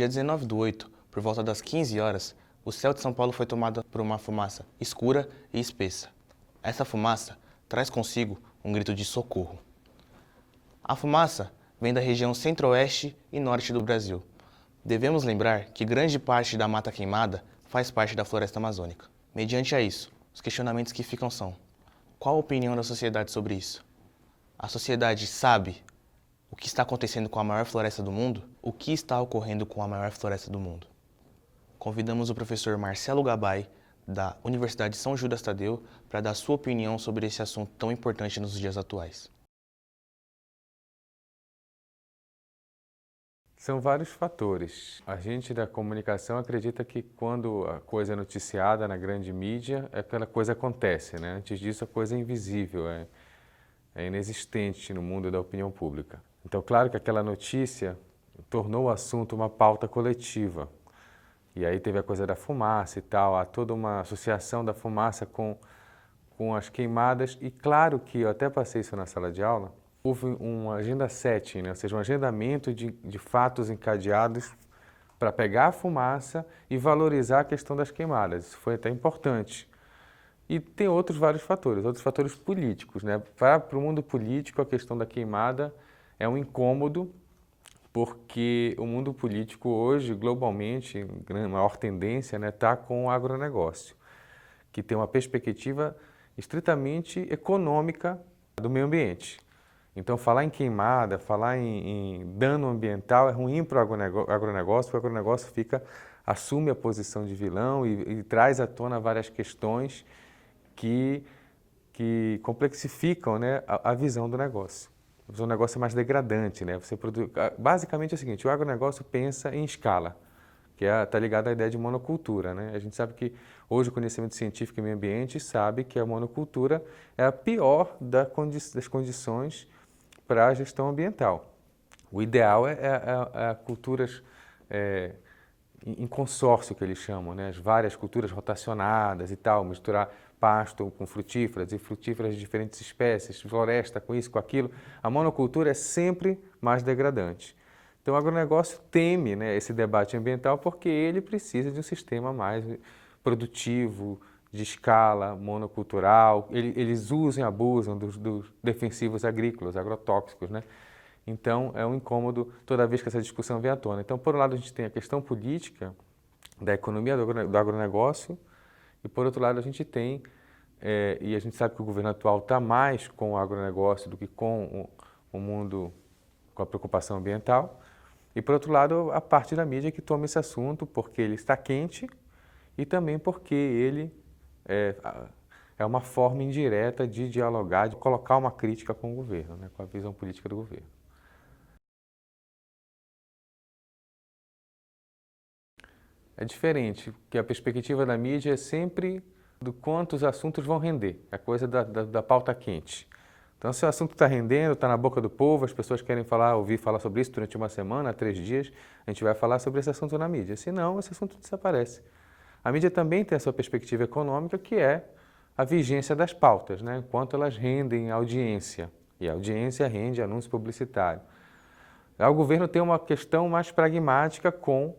dia 19/8, por volta das 15 horas, o céu de São Paulo foi tomado por uma fumaça escura e espessa. Essa fumaça traz consigo um grito de socorro. A fumaça vem da região centro-oeste e norte do Brasil. Devemos lembrar que grande parte da mata queimada faz parte da floresta amazônica. Mediante a isso, os questionamentos que ficam são: qual a opinião da sociedade sobre isso? A sociedade sabe o que está acontecendo com a maior floresta do mundo? O que está ocorrendo com a maior floresta do mundo? Convidamos o professor Marcelo Gabay, da Universidade São Judas Tadeu, para dar sua opinião sobre esse assunto tão importante nos dias atuais. São vários fatores. A gente da comunicação acredita que quando a coisa é noticiada na grande mídia, aquela coisa acontece, né? Antes disso, a coisa é invisível, é inexistente no mundo da opinião pública. Então, claro que aquela notícia tornou o assunto uma pauta coletiva. E aí teve a coisa da fumaça e tal, há toda uma associação da fumaça com as queimadas. E claro que eu até passei isso na sala de aula, houve um agenda setting, né? Ou seja, um agendamento de fatos encadeados para pegar a fumaça e valorizar a questão das queimadas. Isso foi até importante. E tem vários fatores políticos, né? Para o mundo político, a questão da queimada é um incômodo, porque o mundo político hoje, globalmente, a maior tendência, né, está com o agronegócio, que tem uma perspectiva estritamente econômica do meio ambiente. Então, falar em queimada, falar em dano ambiental é ruim para o agronegócio, porque o agronegócio assume a posição de vilão e traz à tona várias questões que complexificam, né, a visão do negócio. O negócio é mais degradante, né? Basicamente é o seguinte: o agronegócio pensa em escala, que está ligado à ideia de monocultura, né? A gente sabe que hoje o conhecimento científico e meio ambiente sabe que a monocultura é a pior das condições para a gestão ambiental. O ideal é culturas em consórcio, que eles chamam, né? As várias culturas rotacionadas e tal, misturar pasto com frutíferas e frutíferas de diferentes espécies, floresta com isso, com aquilo. A monocultura é sempre mais degradante. Então o agronegócio teme, né, esse debate ambiental porque ele precisa de um sistema mais produtivo, de escala, monocultural. Eles usam e abusam dos defensivos agrícolas, agrotóxicos, né? Então é um incômodo toda vez que essa discussão vem à tona. Então, por um lado, a gente tem a questão política da economia do agronegócio e, por outro lado, a gente tem, e a gente sabe que o governo atual está mais com o agronegócio do que com o mundo, com a preocupação ambiental. E, por outro lado, a parte da mídia que toma esse assunto porque ele está quente e também porque ele é uma forma indireta de dialogar, de colocar uma crítica com o governo, né, com a visão política do governo. É diferente, porque a perspectiva da mídia é sempre do quanto os assuntos vão render, a coisa da pauta quente. Então, se o assunto está rendendo, está na boca do povo, as pessoas querem ouvir falar sobre isso durante uma semana, 3 dias, a gente vai falar sobre esse assunto na mídia. Senão, esse assunto desaparece. A mídia também tem a sua perspectiva econômica, que é a vigência das pautas, né? Quanto elas rendem audiência. E a audiência rende anúncio publicitário. O governo tem uma questão mais pragmática com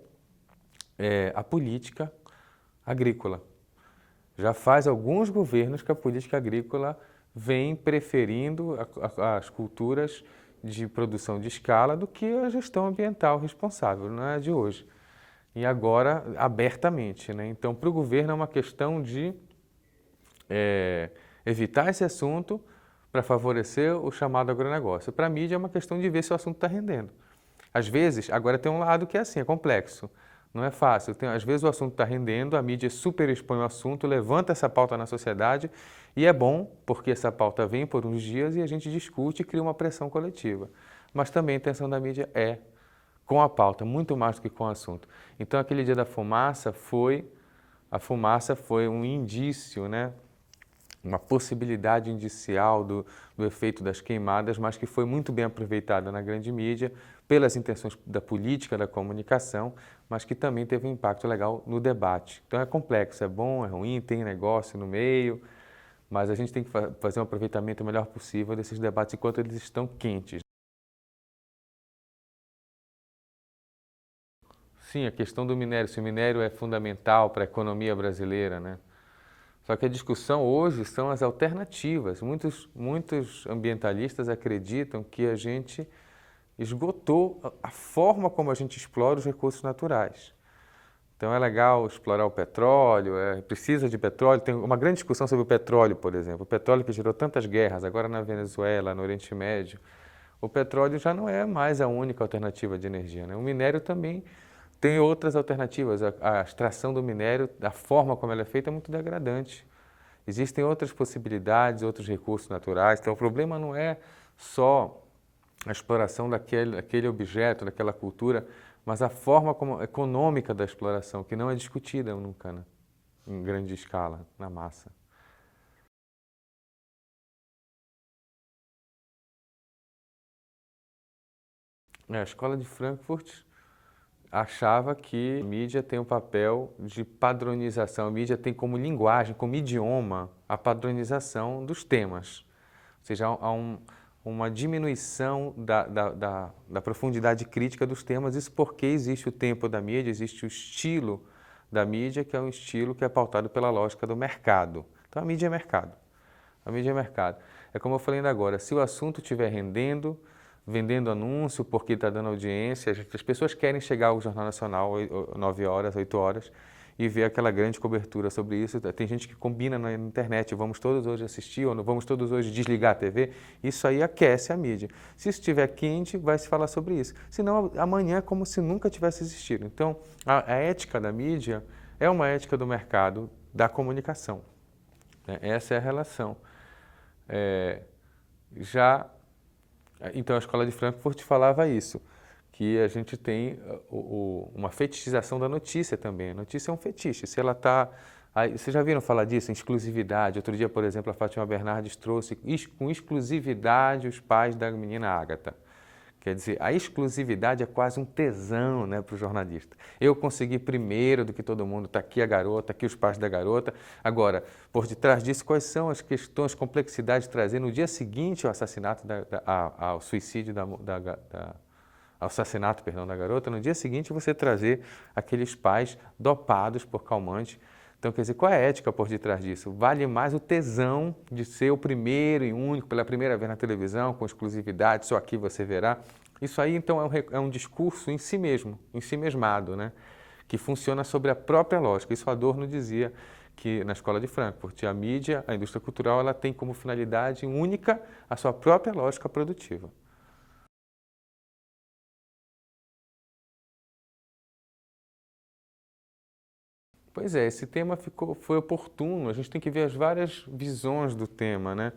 a política agrícola. Já faz alguns governos que a política agrícola vem preferindo as culturas de produção de escala do que a gestão ambiental responsável, não é de hoje. E agora, abertamente, né? Então, para o governo é uma questão de evitar esse assunto para favorecer o chamado agronegócio. Para a mídia é uma questão de ver se o assunto está rendendo. Às vezes, agora tem um lado que é assim, é complexo. Não é fácil. Às vezes o assunto está rendendo, a mídia superexpõe o assunto, levanta essa pauta na sociedade e é bom porque essa pauta vem por uns dias e a gente discute e cria uma pressão coletiva. Mas também a intenção da mídia é com a pauta, muito mais do que com o assunto. Então aquele dia da fumaça foi um indício, né? Uma possibilidade indicial do efeito das queimadas, mas que foi muito bem aproveitada na grande mídia pelas intenções da política, da comunicação, mas que também teve um impacto legal no debate. Então é complexo, é bom, é ruim, tem negócio no meio, mas a gente tem que fazer um aproveitamento o melhor possível desses debates enquanto eles estão quentes. sim, a questão do minério, se o minério é fundamental para a economia brasileira, né? Só que a discussão hoje são as alternativas. Muitos ambientalistas acreditam que a gente esgotou a forma como a gente explora os recursos naturais. Então é legal explorar o petróleo, precisa de petróleo. Tem uma grande discussão sobre o petróleo, por exemplo. O petróleo que gerou tantas guerras, agora na Venezuela, no Oriente Médio. O petróleo já não é mais a única alternativa de energia, né? O minério também tem outras alternativas. A extração do minério, da forma como ela é feita, é muito degradante. Existem outras possibilidades, outros recursos naturais. Então o problema não é só a exploração daquele objeto, daquela cultura, mas a forma econômica da exploração, que não é discutida nunca, né? Em grande escala, na massa. A escola de Frankfurt achava que a mídia tem um papel de padronização, a mídia tem como linguagem, como idioma, a padronização dos temas. Ou seja, há uma diminuição da profundidade crítica dos temas, isso porque existe o tempo da mídia, existe o estilo da mídia, que é um estilo que é pautado pela lógica do mercado. Então a mídia é mercado. A mídia é mercado. É como eu falei ainda agora, se o assunto estiver rendendo, vendendo anúncio porque está dando audiência, as pessoas querem chegar ao Jornal Nacional 9 horas, 8 horas e ver aquela grande cobertura sobre isso. Tem gente que combina na internet, vamos todos hoje assistir ou vamos todos hoje desligar a TV. Isso aí aquece a mídia. Se isso estiver quente, vai se falar sobre isso. Senão amanhã é como se nunca tivesse existido. Então a ética da mídia é uma ética do mercado da comunicação. Essa é a relação. Então a escola de Frankfurt falava isso, que a gente tem uma fetichização da notícia também. A notícia é um fetiche. Se ela está... Vocês já viram falar disso, em exclusividade? Outro dia, por exemplo, a Fátima Bernardes trouxe com exclusividade os pais da menina Ágata. Quer dizer, a exclusividade é quase um tesão, né, para o jornalista. Eu consegui primeiro do que todo mundo, está aqui a garota, aqui os pais da garota. Agora, por detrás disso, quais são as questões, complexidades de trazer no dia seguinte ao assassinato, ao suicídio, ao assassinato, perdão, da garota, no dia seguinte você trazer aqueles pais dopados por calmante. Então, quer dizer, qual é a ética por detrás disso? Vale mais o tesão de ser o primeiro e único, pela primeira vez na televisão, com exclusividade, só aqui você verá. Isso aí, então, é um discurso em si mesmo, em si mesmado, né? Que funciona sobre a própria lógica. Isso Adorno dizia que na escola de Frankfurt, a mídia, a indústria cultural, ela tem como finalidade única a sua própria lógica produtiva. Pois é, esse tema foi oportuno, a gente tem que ver as várias visões do tema, né?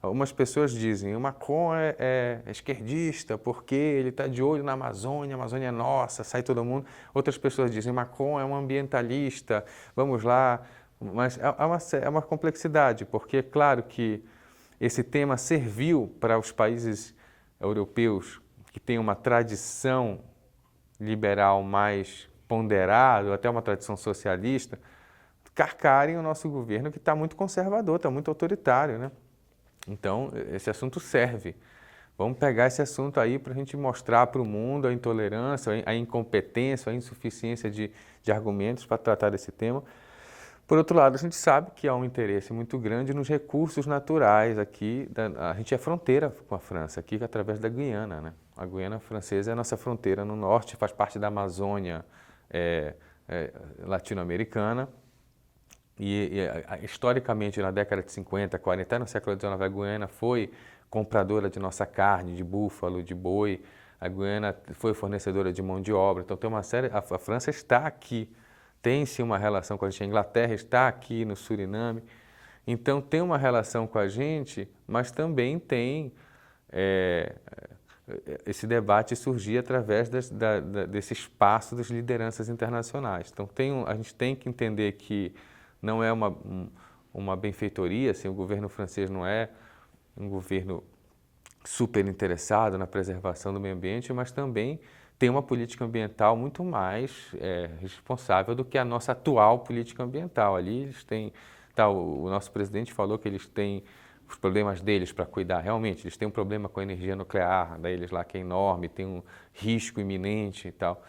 Algumas pessoas dizem, o Macron é esquerdista porque ele está de olho na Amazônia, a Amazônia é nossa, sai todo mundo. Outras pessoas dizem, Macron é um ambientalista, vamos lá. Mas é uma complexidade, porque é claro que esse tema serviu para os países europeus que têm uma tradição liberal mais ponderado, até uma tradição socialista, carcarem o nosso governo que está muito conservador, está muito autoritário, né? Então, esse assunto serve. Vamos pegar esse assunto aí para a gente mostrar para o mundo a intolerância, a incompetência, a insuficiência de argumentos para tratar desse tema. Por outro lado, a gente sabe que há um interesse muito grande nos recursos naturais aqui. A gente é fronteira com a França, aqui através da Guiana, né? A Guiana francesa é a nossa fronteira no norte, faz parte da Amazônia latino-americana. Historicamente, na década de 50, 40, até no século XIX, a Guiana foi compradora de nossa carne, de búfalo, de boi. A Guiana foi fornecedora de mão de obra. Então, tem uma série... A França está aqui. Tem-se uma relação com a gente. A Inglaterra está aqui no Suriname. Então, tem uma relação com a gente, mas também tem... esse debate surgir através desse espaço das lideranças internacionais. Então, a gente tem que entender que não é uma benfeitoria, assim, o governo francês não é um governo super interessado na preservação do meio ambiente, mas também tem uma política ambiental muito mais responsável do que a nossa atual política ambiental. Ali eles têm... o nosso presidente falou que eles têm os problemas deles para cuidar. Realmente, eles têm um problema com a energia nuclear deles lá, que é enorme, tem um risco iminente e tal.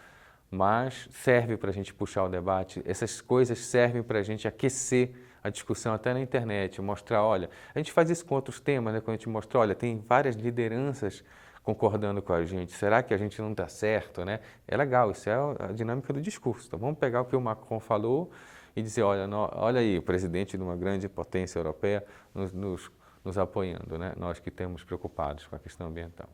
mas serve para a gente puxar o debate, essas coisas servem para a gente aquecer a discussão até na internet, mostrar, olha, a gente faz isso com outros temas, né? Quando a gente mostra, olha, tem várias lideranças concordando com a gente, será que a gente não está certo, né? É legal, isso é a dinâmica do discurso. Então vamos pegar o que o Macron falou e dizer, olha, olha aí, o presidente de uma grande potência europeia nos apoiando, né? Nós que estamos preocupados com a questão ambiental.